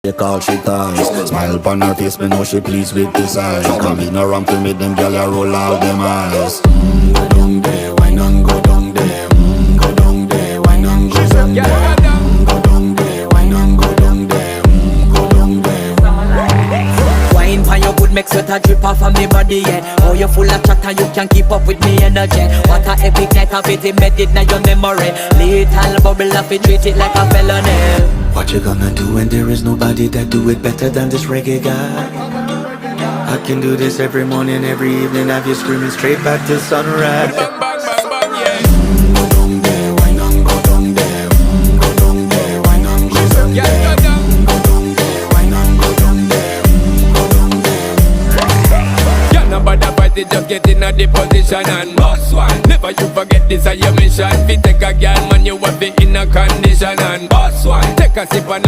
They call she ties. Smile upon her face, me know she pleased with this eyes. Come in around to meet them girl, you roll out them eyes. Go down there, why not go down there? Go down there, why not go down there? Go down there, why not go down there? Go down there. Wine pan your good, make sweat a drip off of me body, yeah. Oh, you full of chatter, you can keep up with me energy. What a epic night of it, embedded in your memory. Little bubble of it, treat it like a felony. What you gonna do when there is nobody that do it better than this reggae guy? I can do this every morning, every evening, have you screaming straight back to sunrise. Bang, bang, bang, bang, yeah. Go down there, why not go down there? Go down there, why not go down Yeah, there? go down. Go down there, why not go down there? Go down there. Yeah, nobody fight it, just get in a the position and boss one. Never you forget this is your mission. Fi take a girl, man, you have it in a condition and boss one. Take a sip and